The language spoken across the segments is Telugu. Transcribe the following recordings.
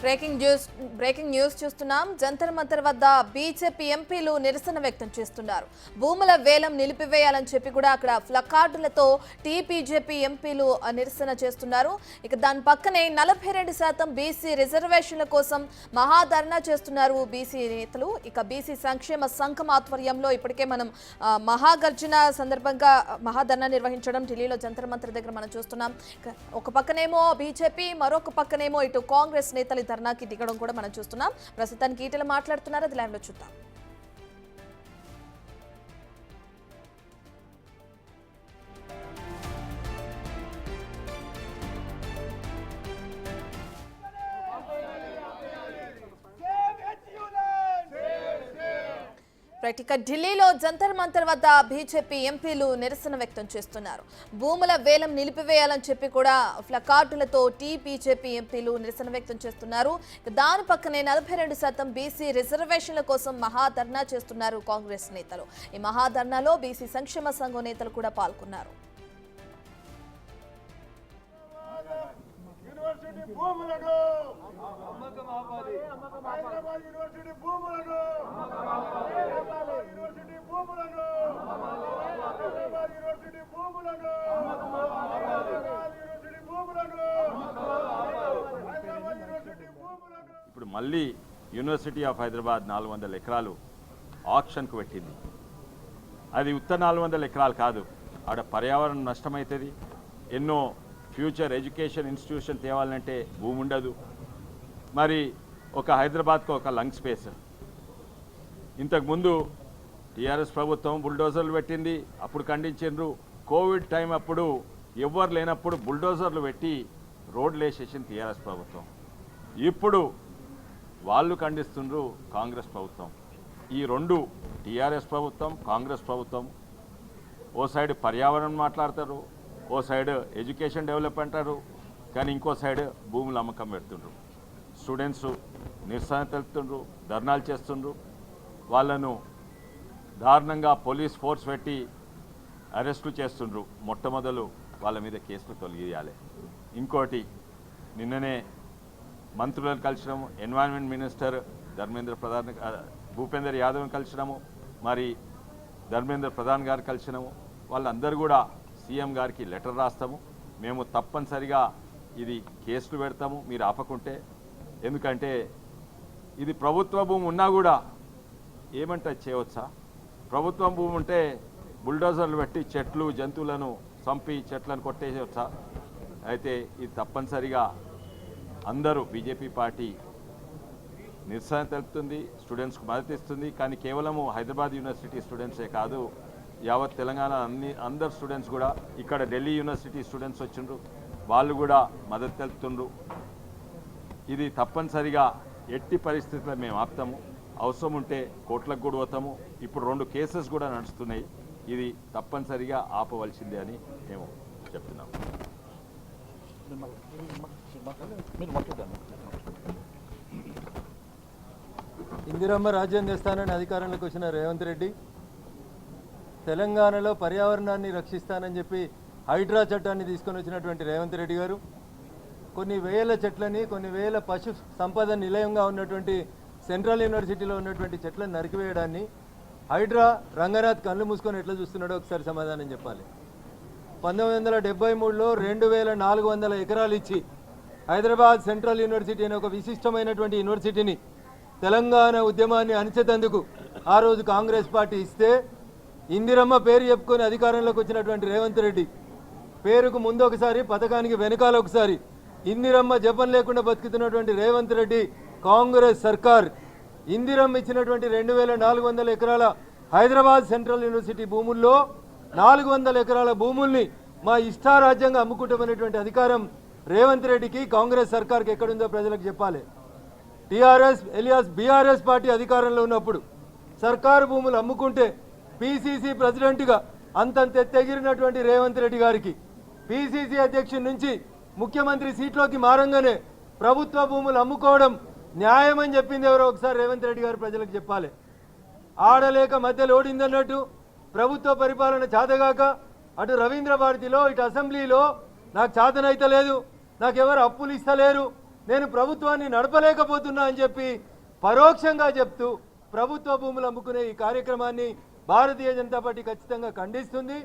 బ్రేకింగ్ న్యూస్ చూస్తున్నాం. జంతర్ మంతర్ వద్ద బీజేపీ ఎంపీలు నిరసన వ్యక్తం చేస్తున్నారు. భూముల వేలం నిలిపివేయాలని చెప్పి కూడా అక్కడ ప్లకార్డులతో టీబీజేపీ ఎంపీలు నిరసన చేస్తున్నారు. ఇక దాని పక్కనే 42% బీసీ రిజర్వేషన్ల కోసం మహాధర్నా చేస్తున్నారు బీసీ నేతలు. ఇక బీసీ సంక్షేమ సంఘం ఆధ్వర్యంలో ఇప్పటికే మనం మహాగర్జన సందర్భంగా మహాధర్నా నిర్వహించడం ఢిల్లీలో జంతర్ మంతర్ దగ్గర మనం చూస్తున్నాం. ఒక పక్కనేమో బీజేపీ, మరొక పక్కనేమో ఇటు కాంగ్రెస్ నేతలు ధర్నాకి దిగడం కూడా మనం చూస్తున్నాం. ప్రస్తుతానికి ఈటెల మాట్లాడుతున్నారు, అది లైవ్ లో చూద్దాం. ఇక ఢిల్లీలో జంతర్ మంతర్ వద్ద బీజేపీ ఎంపీలు నిరసన వ్యక్తం చేస్తున్నారు. భూముల వేలం నిలిపివేయాలని చెప్పి కూడా ప్లకార్డులతో టీబీజేపీ ఎంపీలు నిరసన వ్యక్తం చేస్తున్నారు. దాని పక్కనే 42% బీసీ రిజర్వేషన్ల కోసం మహాధర్నా చేస్తున్నారు కాంగ్రెస్ నేతలు. ఈ మహాధర్నాలో బీసీ సంక్షేమ సంఘం నేతలు కూడా పాల్గొన్నారు. ఇప్పుడు మళ్ళీ యూనివర్సిటీ ఆఫ్ హైదరాబాద్ 400 ఎకరాలు ఆక్షన్కు పెట్టింది. అది ఉత్త 400 ఎకరాలు కాదు, ఆడ పర్యావరణం నష్టమవుతుంది. ఎన్నో ఫ్యూచర్ ఎడ్యుకేషన్ ఇన్స్టిట్యూషన్ తేవాలంటే భూమి ఉండదు. మరి ఒక హైదరాబాద్కు ఒక లంగ్ స్పేస్. ఇంతకుముందు టీఆర్ఎస్ ప్రభుత్వం బుల్డోజర్లు పెట్టింది, అప్పుడు ఖండించారు. కోవిడ్ టైం అప్పుడు ఎవ్వరు లేనప్పుడు బుల్డోజర్లు పెట్టి రోడ్లు వేసేసింది టీఆర్ఎస్ ప్రభుత్వం. ఇప్పుడు వాళ్ళు ఖండిస్తుండ్రు కాంగ్రెస్ ప్రభుత్వం. ఈ రెండు, టీఆర్ఎస్ ప్రభుత్వం, కాంగ్రెస్ ప్రభుత్వం, ఓ సైడ్ పర్యావరణం మాట్లాడతారు, ఓ సైడ్ ఎడ్యుకేషన్ డెవలప్ అంటారు, కానీ ఇంకో సైడ్ భూముల అమ్మకం పెడుతుండ్రు. స్టూడెంట్స్ నిరసన తెలుపుతుండ్రు, ధర్నాలు చేస్తుండ్రు. వాళ్ళను దారుణంగా పోలీస్ ఫోర్స్ పెట్టి అరెస్టు చేస్తుండ్రు. మొట్టమొదలు వాళ్ళ మీద కేసులు తొలగియాలి. ఇంకోటి, నిన్ననే మంత్రులను కలిసినాము. ఎన్వైరన్మెంట్ మినిస్టర్ భూపేందర్ యాదవ్ని కలిసినాము, మరి ధర్మేంద్ర ప్రధాన్ గారు కలిసినాము. వాళ్ళందరూ కూడా సీఎం గారికి లెటర్ రాస్తాము, మేము తప్పనిసరిగా ఇది కేసులు పెడతాము మీరు ఆపకుంటే. ఎందుకంటే ఇది ప్రభుత్వ భూమి ఉన్నా కూడా ఏమంటే చేయవచ్చా? ప్రభుత్వం భూమి ఉంటే బుల్డోజర్లు పెట్టి చెట్లు జంతువులను చంపి చెట్లను కొట్టేయవచ్చా? అయితే ఇది తప్పనిసరిగా అందరూ బీజేపీ పార్టీ నిరసన తెలుపుతుంది, స్టూడెంట్స్కి మద్దతు ఇస్తుంది. కానీ కేవలము హైదరాబాద్ యూనివర్సిటీ స్టూడెంట్సే కాదు, యావత్ తెలంగాణ అందరు స్టూడెంట్స్ కూడా, ఇక్కడ ఢిల్లీ యూనివర్సిటీ స్టూడెంట్స్ వచ్చిండ్రు, వాళ్ళు కూడా మద్దతు తెలుపుతుండ్రు. ఇది తప్పనిసరిగా ఎట్టి పరిస్థితుల్లో మేము ఆపుతాము. అవసరం ఉంటే కోర్టులకు కూడా పోతాము. ఇప్పుడు 2 కేసెస్ కూడా నడుస్తున్నాయి. ఇది తప్పనిసరిగా ఆపవలసిందే అని మేము చెప్తున్నాము. ఇందిరమ్మ రాజ్యం తెస్తానని అధికారంలోకి వచ్చిన రేవంత్ రెడ్డి తెలంగాణలో పర్యావరణాన్ని రక్షిస్తానని చెప్పి హైడ్రా చట్టాన్ని తీసుకొని వచ్చినటువంటి రేవంత్ రెడ్డి గారు కొన్ని వేల చెట్లని, కొన్ని వేల పశు సంపద నిలయంగా ఉన్నటువంటి సెంట్రల్ యూనివర్సిటీలో ఉన్నటువంటి చెట్లను నరికివేయడాన్ని హైడ్రా రంగనాథ్ కళ్ళు మూసుకొని ఎట్లా చూస్తున్నాడో ఒకసారి సమాధానం చెప్పాలి. 1973లో 2400 ఎకరాలు ఇచ్చి హైదరాబాద్ సెంట్రల్ యూనివర్సిటీ అనే ఒక విశిష్టమైనటువంటి యూనివర్సిటీని తెలంగాణ ఉద్యమాన్ని అణిచేందుకు ఆ రోజు కాంగ్రెస్ పార్టీ ఇస్తే, ఇందిరమ్మ పేరు చెప్పుకొని అధికారంలోకి వచ్చినటువంటి రేవంత్ రెడ్డి పేరుకు ముందు ఒకసారి, పథకానికి వెనకాల ఒకసారి, ఇందిరమ్మ జపం లేకుండా బతుకుతున్నటువంటి రేవంత్ రెడ్డి కాంగ్రెస్ సర్కార్ ఇందిరమ్మ ఇచ్చినటువంటి 2400 ఎకరాల హైదరాబాద్ సెంట్రల్ యూనివర్సిటీ భూముల్లో 400 ఎకరాల భూముల్ని మా ఇష్టారాజ్యంగా అమ్ముకుంటామనేటువంటి అధికారం రేవంత్ రెడ్డికి, కాంగ్రెస్ సర్కార్కి ఎక్కడుందో ప్రజలకు చెప్పాలి. టీఆర్ఎస్ ఎలియాస్ బీఆర్ఎస్ పార్టీ అధికారంలో ఉన్నప్పుడు సర్కారు భూములు అమ్ముకుంటే పీసీసీ ప్రెసిడెంట్గా అంతంత ఎగిరినటువంటి రేవంత్ రెడ్డి గారికి పీసీసీ అధ్యక్షుడి నుంచి ముఖ్యమంత్రి సీట్లోకి మారంగానే ప్రభుత్వ భూములు అమ్ముకోవడం న్యాయమని చెప్పింది ఎవరో ఒకసారి రేవంత్ రెడ్డి గారు ప్రజలకు చెప్పాలి. ఆడలేక మధ్యలో ఓడిందన్నట్టు ప్రభుత్వ పరిపాలన చాతగాక అటు రవీంద్ర భారతిలో ఇటు అసెంబ్లీలో నాకు చాతనైతే లేదు, నాకెవరు అప్పులు ఇస్తలేరు, నేను ప్రభుత్వాన్ని నడపలేకపోతున్నా అని చెప్పి పరోక్షంగా చెప్తూ ప్రభుత్వ భూములు అమ్ముకునే ఈ కార్యక్రమాన్ని భారతీయ జనతా పార్టీ ఖచ్చితంగా ఖండిస్తుంది.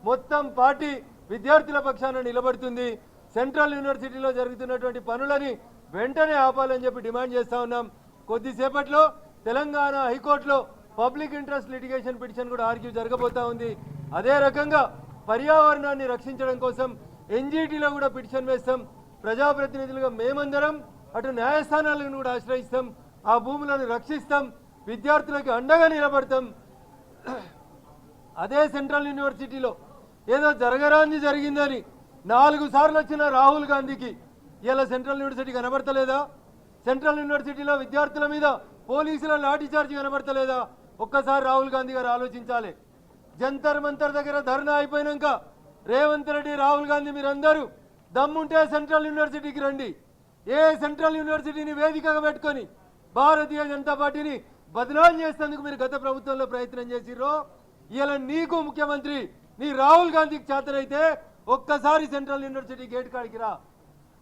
మొత్తం పార్టీ విద్యార్థుల పక్షాన నిలబడుతుంది. సెంట్రల్ యూనివర్సిటీలో జరుగుతున్నటువంటి పనులని వెంటనే ఆపాలని చెప్పి డిమాండ్ చేస్తా ఉన్నాం. కొద్దిసేపట్లో తెలంగాణ హైకోర్టులో పబ్లిక్ ఇంట్రెస్ట్ లిటిగేషన్ పిటిషన్ కూడా ఆర్గ్యూ జరగబోతా ఉంది. అదే రకంగా పర్యావరణాన్ని రక్షించడం కోసం ఎన్జీటీలో కూడా పిటిషన్ వేస్తాం. ప్రజాప్రతినిధులుగా మేమందరం అటు న్యాయస్థానాలను కూడా ఆశ్రయిస్తాం. ఆ భూములను రక్షిస్తాం, విద్యార్థులకు అండగా నిలబడతాం. అదే సెంట్రల్ యూనివర్సిటీలో ఏదో జరగరాంది జరిగిందని 4 సార్లు వచ్చిన రాహుల్ గాంధీకి ఇలా సెంట్రల్ యూనివర్సిటీ కనబడతలేదా? సెంట్రల్ యూనివర్సిటీలో విద్యార్థుల మీద పోలీసుల లాఠీచార్జ్ కనబడతలేదా? ఒక్కసారి రాహుల్ గాంధీ గారు ఆలోచించాలి. జంతర్ మంతర్ దగ్గర ధర్నా అయిపోయినాక రేవంత్ రెడ్డి, రాహుల్ గాంధీ మీరందరూ దమ్ముంటే సెంట్రల్ యూనివర్సిటీకి రండి. ఏ సెంట్రల్ యూనివర్సిటీని వేదికగా పెట్టుకొని భారతీయ జనతా పార్టీని బదనాం చేసేందుకు మీరు గత ప్రభుత్వంలో ప్రయత్నం చేసిర్రో, ఇలా నీకు ముఖ్యమంత్రి నీ రాహుల్ గాంధీకి చేతనైతే ఒక్కసారి సెంట్రల్ యూనివర్సిటీ గేట్ కాడికి రా.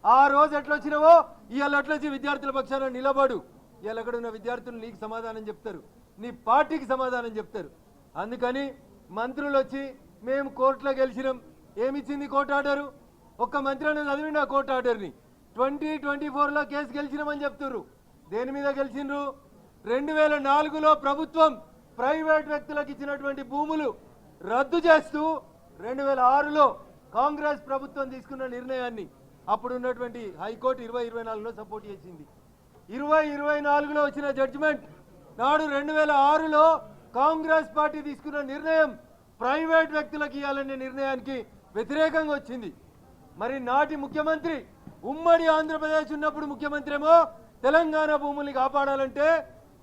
ఆ రోజు ఎట్లొచ్చినావో ఇవాళ అట్లొచ్చి విద్యార్థుల పక్షాన నిలబడు. ఇవాళ అక్కడ ఉన్న విద్యార్థులు నీకు సమాధానం చెప్తారు, నీ పార్టీకి సమాధానం చెప్తారు. అందుకని మంత్రులు వచ్చి మేము కోర్టులో గెలిచినాం, ఏమిచ్చింది కోర్టు ఆర్డరు? ఒక్క మంత్రి అనేది చదివిండి ఆ కోర్టు ఆర్డర్ని. 2024లో కేసు గెలిచినామని చెప్తున్నారు. దేని మీద గెలిచిండ్రు? 2004లో ప్రభుత్వం ప్రైవేట్ వ్యక్తులకు ఇచ్చినటువంటి భూములు రద్దు చేస్తూ 2006లో కాంగ్రెస్ ప్రభుత్వం తీసుకున్న నిర్ణయాన్ని అప్పుడు ఉన్నటువంటి హైకోర్టు 2024లో సపోర్ట్ చేసింది. 2024లో వచ్చిన జడ్జిమెంట్ నాడు 2006లో కాంగ్రెస్ పార్టీ తీసుకున్న నిర్ణయం ప్రైవేట్ వ్యక్తులకు ఇవ్వాలనే నిర్ణయానికి వ్యతిరేకంగా వచ్చింది. మరి నాటి ముఖ్యమంత్రి ఉమ్మడి ఆంధ్రప్రదేశ్ ఉన్నప్పుడు ముఖ్యమంత్రి ఏమో తెలంగాణ భూముల్ని కాపాడాలంటే,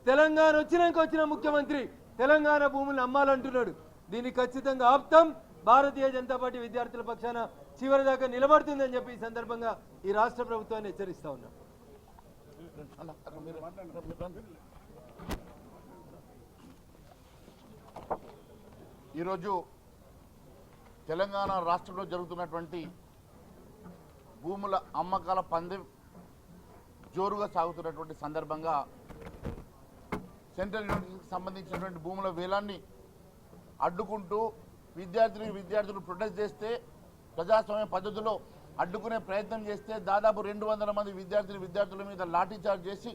తెలంగాణ వచ్చిన ముఖ్యమంత్రి తెలంగాణ భూముల్ని అమ్మాలంటున్నాడు. దీన్ని ఖచ్చితంగా ఆప్తం. భారతీయ జనతా పార్టీ విద్యార్థుల పక్షాన చివరిదాకా నిలబడుతుందని చెప్పి ఈ సందర్భంగా ఈ రాష్ట్ర ప్రభుత్వాన్ని హెచ్చరిస్తా ఉన్నాం. ఈరోజు తెలంగాణ రాష్ట్రంలో జరుగుతున్నటువంటి భూముల అమ్మకాల పందెం జోరుగా సాగుతున్నటువంటి సందర్భంగా సెంట్రల్ యూనివర్సిటీకి సంబంధించినటువంటి భూముల వేలాన్ని అడ్డుకుంటూ విద్యార్థులు ప్రొటెస్ట్ చేస్తే, ప్రజాస్వామ్య పద్ధతిలో అడ్డుకునే ప్రయత్నం చేస్తే దాదాపు 200 మంది విద్యార్థుల మీద లాఠీచార్జ్ చేసి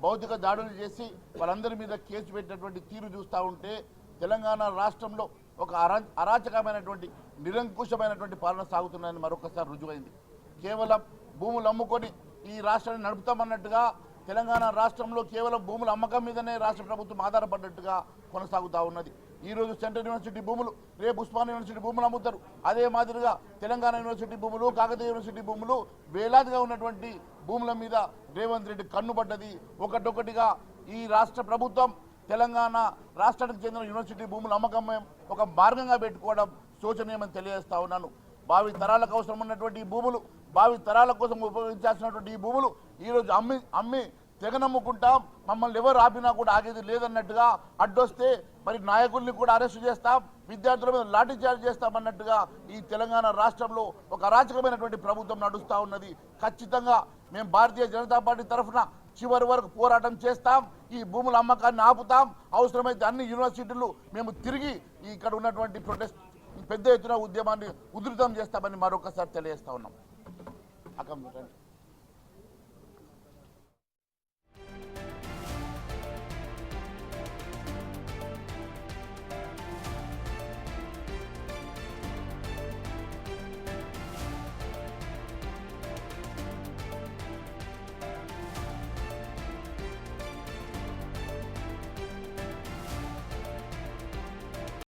భౌతిక దాడులు చేసి వాళ్ళందరి మీద కేసు పెట్టినటువంటి తీరు చూస్తూ ఉంటే తెలంగాణ రాష్ట్రంలో ఒక అరాచకమైనటువంటి నిరంకుశమైనటువంటి పాలన సాగుతున్నాయని మరొకసారి రుజువైంది. కేవలం భూములు అమ్ముకొని ఈ రాష్ట్రాన్ని నడుపుతామన్నట్టుగా తెలంగాణ రాష్ట్రంలో కేవలం భూముల అమ్మకం మీదనే రాష్ట్ర ప్రభుత్వం ఆధారపడ్డట్టుగా కొనసాగుతూ ఉన్నది. ఈరోజు సెంట్రల్ యూనివర్సిటీ భూములు, రేపు ఉస్మానియా యూనివర్సిటీ భూములు అమ్ముతారు. అదే మాదిరిగా తెలంగాణ యూనివర్సిటీ భూములు, కాకతీయ యూనివర్సిటీ భూములు, వేలాదిగా ఉన్నటువంటి భూముల మీద రేవంత్ రెడ్డి కన్నుబడ్డది. ఒకటొకటిగా ఈ రాష్ట్ర ప్రభుత్వం తెలంగాణ రాష్ట్రానికి చెందిన యూనివర్సిటీ భూముల అమ్మకం ఒక మార్గంగా పెట్టుకోవడం శోచనీయమని తెలియజేస్తా ఉన్నాను. భావి తరాలకు అవసరం ఉన్నటువంటి ఈ భూములు, భావి తరాల కోసం ఉపయోగించాల్సినటువంటి ఈ భూములు ఈరోజు అమ్మి తెగనమ్ముకుంటాం, మమ్మల్ని ఎవరు ఆపినా కూడా ఆగేది లేదన్నట్టుగా అడ్డొస్తే మరి నాయకుల్ని కూడా అరెస్టు చేస్తాం, విద్యార్థుల మీద లాఠీ చార్జ్ చేస్తామన్నట్టుగా ఈ తెలంగాణ రాష్ట్రంలో ఒక అరాచకమైనటువంటి ప్రభుత్వం నడుస్తూ ఉన్నది. ఖచ్చితంగా మేము భారతీయ జనతా పార్టీ తరఫున చివరి వరకు పోరాటం చేస్తాం. ఈ భూముల అమ్మకాన్ని ఆపుతాం. అవసరమైతే అన్ని యూనివర్సిటీలు మేము తిరిగి ఇక్కడ ఉన్నటువంటి ప్రొటెస్ట్ పెద్ద ఎత్తున ఉద్యమాన్ని ఉధృతం చేస్తామని మరొకసారి తెలియజేస్తా ఉన్నాం.